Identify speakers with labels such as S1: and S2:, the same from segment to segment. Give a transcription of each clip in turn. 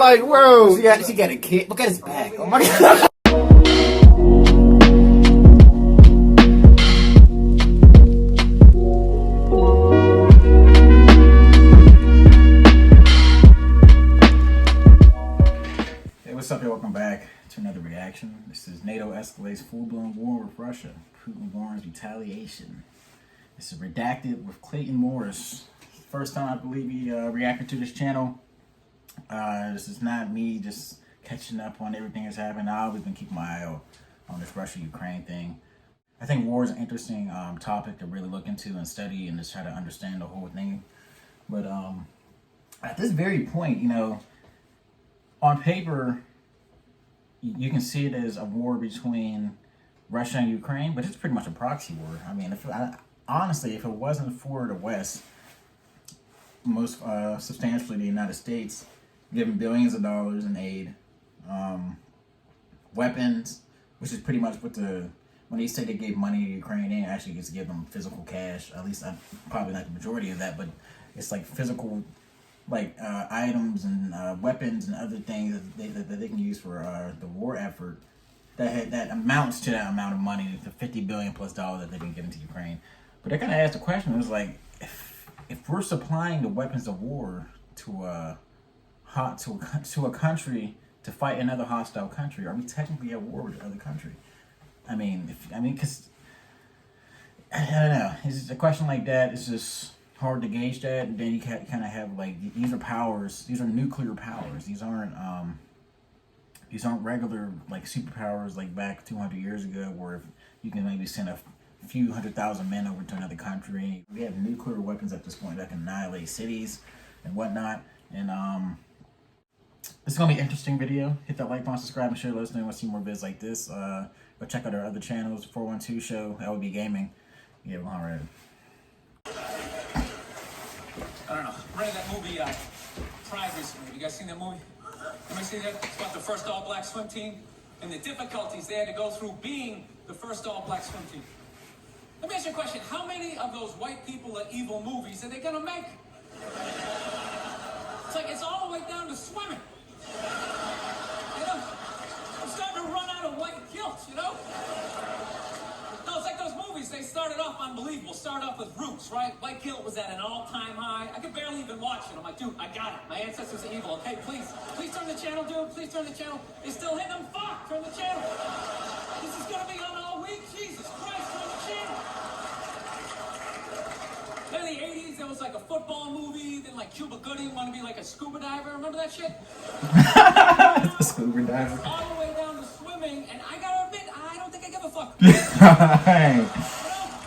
S1: like, bro, yeah, she got a kid. Look at his back. Oh my god.
S2: What's up, y'all? Welcome back to another reaction. This is NATO escalates full-blown war with Russia. Putin warns retaliation. This is Redacted with Clayton Morris. First time I believe he reacted to this channel. This is not me just catching up on everything that's happened. I've always been keeping my eye out on this Russia-Ukraine thing. I think war is an interesting topic to really look into and study and just try to understand the whole thing. But at this very point, you know, on paper, you can see it as a war between Russia and Ukraine, but it's pretty much a proxy war. I mean, honestly, if it wasn't for the West, most substantially the United States, giving billions of dollars in aid, weapons, which is pretty much what when they say they gave money to Ukraine, they actually get to give them physical cash. At least probably not the majority of that, but it's like physical, like items and weapons and other things that they can use for the war effort. That amounts to that amount of money, the $50 billion plus that they've been giving to Ukraine. But they kind of asked the question, it was like, if we're supplying the weapons of war to a country to fight another hostile country, are we technically at war with the other country? Because I don't know. It's just a question like that. It's just hard to gauge that. And then you kind of have like, these are powers. These are nuclear powers. These aren't regular like superpowers like back 200 years ago, where if you can maybe send a few 100,000 men over to another country. We have nuclear weapons at this point that can annihilate cities and whatnot. And this is gonna be an interesting video. Hit that like button, subscribe, and share. Let us know if you want to see more vids like this. Go check out our other channels, 412 Show, LB Gaming. Yeah, we're all right.
S3: I don't know. I read that movie Pride recently. You guys seen that movie? Anybody see that? It's about the first all-black swim team and the difficulties they had to go through being the first all-black swim team. Let me ask you a question. How many of those white people are evil movies are they gonna make? It's like it's all the way down to swimming. You know? I'm starting to run out of white guilt, you know? No, it's like those movies, they started off unbelievable. Started off with Roots, right? White guilt was at an all-time high. I could barely even watch it. I'm like, dude, I got it. My ancestors are evil. Okay, please turn the channel, dude. Please turn the channel. It's still hitting them. Fuck, turn the channel. This is gonna be on all week. Jesus Christ, turn the channel. Then in the 80s, there was like a football movie. Then like Cuba Gooding wanted to be like a scuba diver. Remember that shit?
S2: Scuba diver.
S3: All the way down to swimming, and I gotta admit, I don't think I give a fuck.
S2: Hey.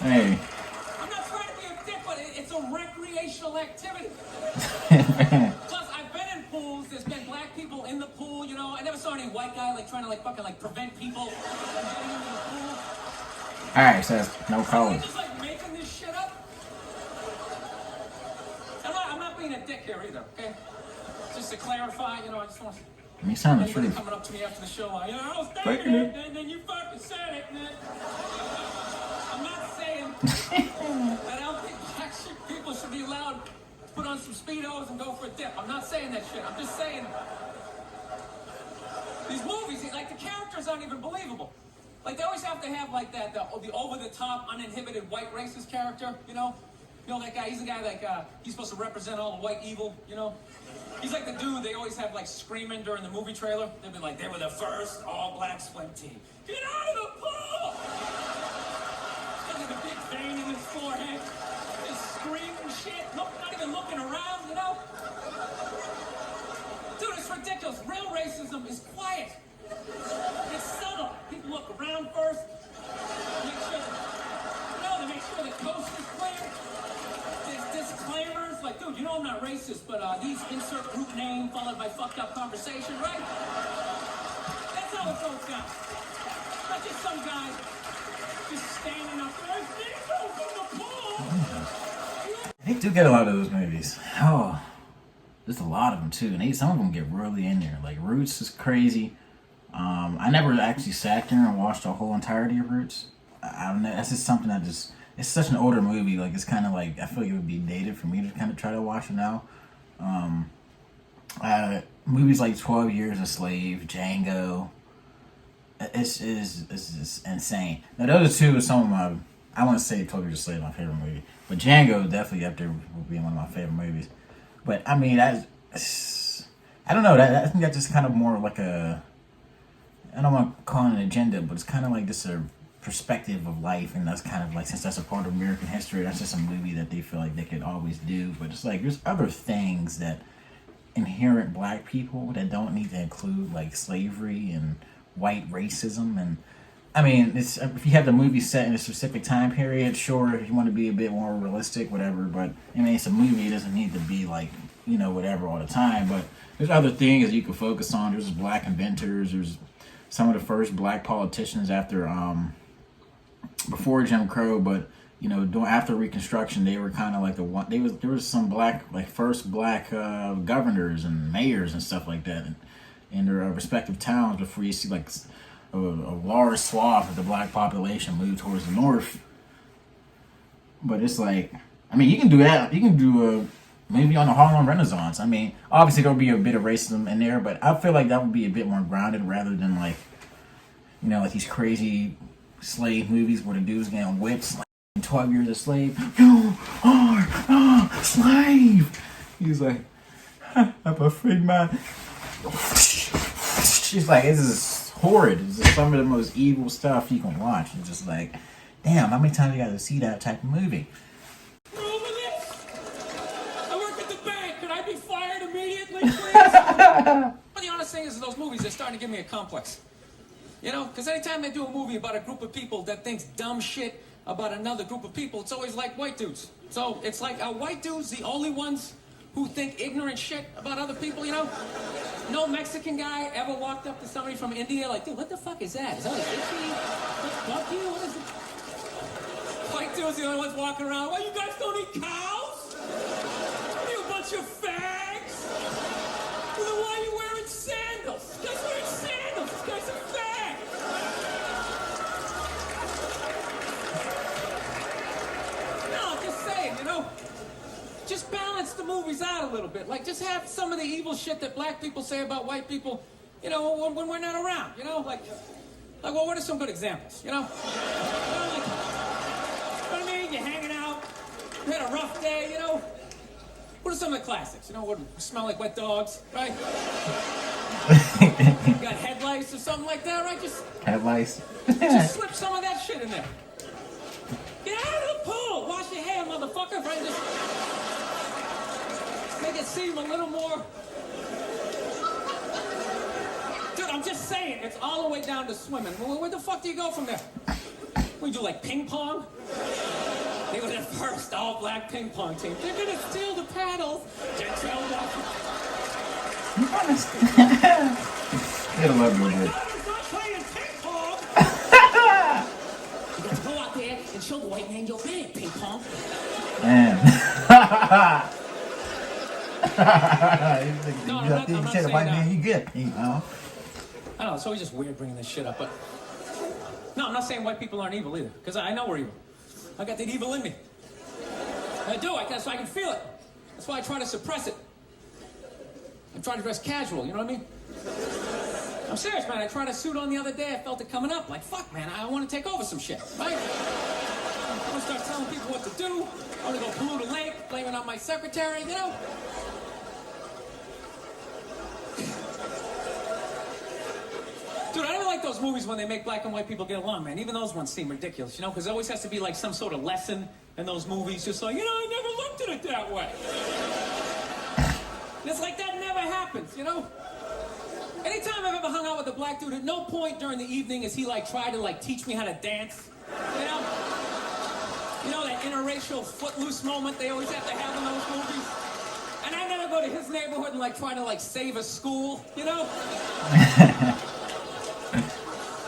S2: Hey.
S3: I'm not trying to be a dick, but it's a recreational activity. Plus, I've been in pools. There's been black people in the pool, you know. I never saw any white guy like trying to like fucking like prevent people from getting into the pool.
S2: Alright, so no color.
S3: Are just like making this shit up? I'm not being a dick here either, okay? Just to clarify, you know, I just want to...
S2: You sound the
S3: anybody
S2: truth.
S3: coming up to me after the show, like, I was thinking it, and then you fucking said it, man. I'm not saying that I don't think black people should be allowed to put on some Speedos and go for a dip. I'm not saying that shit. I'm just saying these movies, like the characters aren't even believable. Like they always have to have like that, the over-the-top, uninhibited white racist character, you know? You know that guy, he's the guy like, he's supposed to represent all the white evil, you know? He's like the dude they always have like screaming during the movie trailer. They'd be like, they were the first all-black swim team. Get out of the pool! He's got like a big vein in his forehead. Just screaming shit. Nope, not even looking around, you know? Dude, it's ridiculous. Real racism is quiet. It's subtle. People look around first. They make sure the coast is clear. There's disclaimers. Like, dude, you know I'm not racist, but these insert group name followed by fucked up conversation, right? That's how it goes down. Not just some guy just standing up there. From the pool.
S2: They do get a lot of those movies. Oh, there's a lot of them too, and some of them get really in there. Like Roots is crazy. I never actually sat there and watched the whole entirety of Roots. I don't know. That's just something that just, it's such an older movie. Like, it's kind of like, I feel like it would be dated for me to kind of try to watch it now. movies like 12 Years a Slave, Django. It's just insane. Now those two are some of my. I wouldn't say 12 Years a Slave is my favorite movie, but Django definitely up there would be one of my favorite movies. But I mean, I don't know. I think that's just kind of more like a. I don't want to call it an agenda, but it's kind of like just a perspective of life, and that's kind of like, since that's a part of American history, that's just a movie that they feel like they could always do. But it's like there's other things that inherent black people that don't need to include, like slavery and white racism. And I mean, it's, if you have the movie set in a specific time period, sure, if you want to be a bit more realistic, whatever. But I mean, it's a movie; it doesn't need to be like, you know, whatever all the time. But there's other things you can focus on. There's black inventors. There's some of the first black politicians after before Jim Crow, but you know, after Reconstruction, they were kind of like the one. There was some black, like first black governors and mayors and stuff like that in their respective towns, before you see like a large swath of the black population move towards the north. But it's like, I mean, you can do that. You can do a maybe on the Harlem Renaissance. I mean, obviously there'll be a bit of racism in there, but I feel like that would be a bit more grounded rather than like, you know, like these crazy slave movies where the dude's getting whips like 12 Years a Slave. You are a slave. He's like, I'm a free man. She's like, this is horrid. This is some of the most evil stuff you can watch. It's just like, damn, how many times you got to see that type of movie?
S3: But the honest thing is, those movies are starting to give me a complex. You know, because anytime they do a movie about a group of people that thinks dumb shit about another group of people, it's always like white dudes. So it's like, are white dudes the only ones who think ignorant shit about other people, you know? No Mexican guy ever walked up to somebody from India like, dude, what the fuck is that? Is that like itchy? Fuck you? What is it? White dudes the only ones walking around, well, you guys don't eat cows? What are you, a bunch of fags? Well, then why are you wearing sandals? This guy's wearing sandals. This guy's a fag. No, I'm just saying, you know, just balance the movies out a little bit. Like, just have some of the evil shit that black people say about white people, you know, when we're not around, you know? Like, well, what are some good examples, you know? Like, you know what I mean? You're hanging out, you had a rough day, you know? What are some of the classics? You know, what smell like wet dogs, right? You got head lice or something like that, right? Just
S2: head lice.
S3: Just slip some of that shit in there. Get out of the pool. Wash your hair, motherfucker. Right? Just make it seem a little more. Dude, I'm just saying, it's all the way down to swimming. Where the fuck do you go from there? We do like ping pong? They were the first all-black ping pong team. They're gonna steal the paddles. Denzel Washington.
S2: You gotta love your dude.
S3: Not playing ping pong. You got to go out there and show the white man you're bad, ping pong.
S2: Man.
S3: No, I'm not
S2: you said
S3: saying
S2: white
S3: that.
S2: man, you good. You know.
S3: I don't know, it's always just weird bringing this shit up, but... No, I'm not saying white people aren't evil either, because I know we're evil. I got that evil in me. I do, so I can feel it. That's why I try to suppress it. I try to dress casual, you know what I mean? I'm serious, man. I tried a suit on the other day. I felt it coming up. Like, fuck, man, I want to take over some shit, right? I want to start telling people what to do. I want to go pollute a lake, blaming on my secretary, you know? Dude, I don't like those movies when they make black and white people get along, man. Even those ones seem ridiculous, you know? Because there always has to be, like, some sort of lesson in those movies. Just like, you know, I never looked at it that way. And it's like, that never happens, you know? Anytime I've ever hung out with a black dude, at no point during the evening has he, like, tried to, like, teach me how to dance. You know? You know, that interracial footloose moment they always have to have in those movies? And I never go to his neighborhood and, like, try to, like, save a school, you know?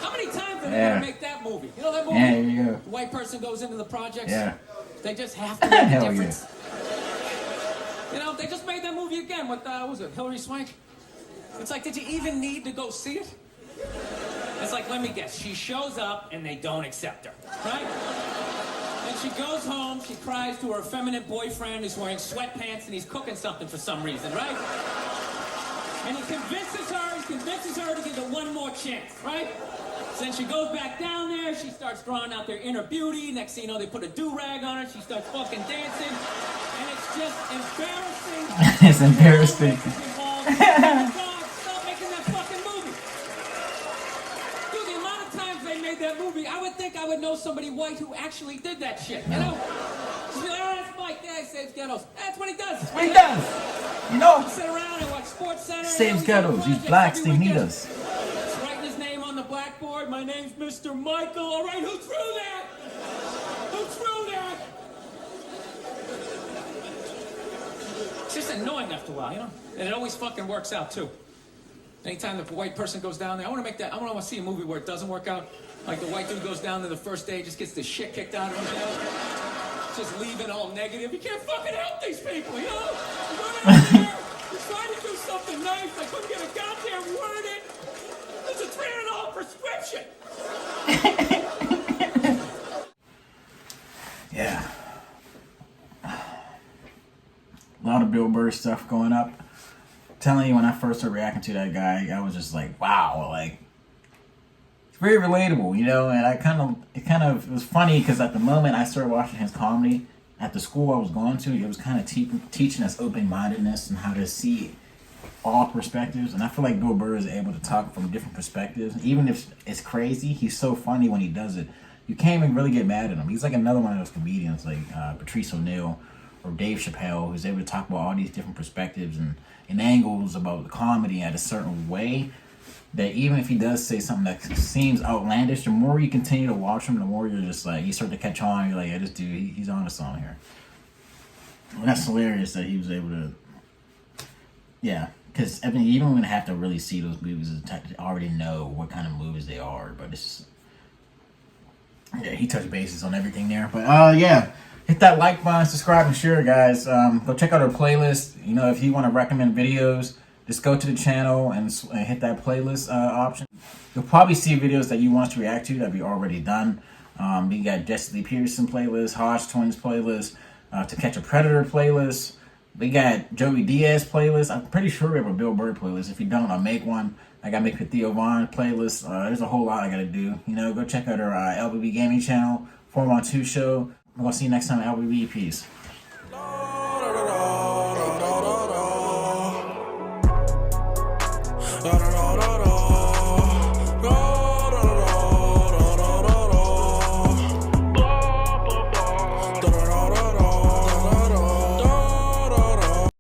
S3: How many times are they going to make that movie? You know that movie?
S2: Yeah, there you go.
S3: The white person goes into the projects.
S2: Yeah.
S3: They just have to make a
S2: Hell
S3: difference. You know, they just made that movie again with, what was it, Hillary Swank? It's like, did you even need to go see it? It's like, let me guess. She shows up and they don't accept her, right? And she goes home, she cries to her effeminate boyfriend who's wearing sweatpants and he's cooking something for some reason, right? And he convinces her to give it one more chance, right? So then she goes back down there, she starts drawing out their inner beauty. Next thing you know, they put a do-rag on her, she starts fucking dancing. And it's just embarrassing.
S2: It's embarrassing.
S3: God, stop making that fucking movie. Dude, the amount of times they made that movie, I would think I would know somebody white who actually did that shit, you know? Just be like, oh, that's Mike, yeah, he saves ghettos. That's what he does.
S2: What he does. You know,
S3: Sit around and watch Sports Center.
S2: saves ghettos. These blacks, they need us.
S3: Just writing his name on the blackboard. My name's Mr. Michael. All right, who threw that? Who threw that? It's just annoying after a while, you know? And it always fucking works out, too. Anytime the white person goes down there, I want to see a movie where it doesn't work out. Like the white dude goes down there the first day, just gets the shit kicked out of him, you know? Just leaving all negative. You can't fucking help these people, you know? You go down there, you try to do something nice, I couldn't get a goddamn word in. It's a $300 prescription.
S2: Yeah. A lot of Bill Burr stuff going up. Telling you, when I first started reacting to that guy, I was just like, wow, like, it's very relatable, you know. And it was funny because at the moment I started watching his comedy at the school I was going to, it was kind of teaching us open-mindedness and how to see all perspectives. And I feel like Bill Burr is able to talk from different perspectives, even if it's crazy. He's so funny when he does it. You can't even really get mad at him. He's like another one of those comedians, like Patrice O'Neal or Dave Chappelle, who's able to talk about all these different perspectives and angles about the comedy at a certain way, that even if he does say something that seems outlandish, the more you continue to watch him, the more you're just like, you start to catch on. You're like, yeah, this dude, he's on to something here. And that's hilarious that he was able to, yeah. Because I mean, you don't even have to really see those movies to already know what kind of movies they are. But it's just, yeah, he touched bases on everything there. But yeah. Hit that like button, subscribe, and share, guys. Go check out our playlist. You know, if you want to recommend videos, just go to the channel and hit that playlist option. You'll probably see videos that you want us to react to that we already done. We got Jesse Lee Peterson playlist, Hodge Twins playlist, To Catch a Predator playlist. We got Joey Diaz playlist. I'm pretty sure we have a Bill Burr playlist. If you don't, I'll make one. I got to make the Theo Vaughn playlist. There's a whole lot I got to do. You know, go check out our LBB Gaming channel, 412 show. I'm going to see you next time at LBB. Peace.
S4: Da da da da da.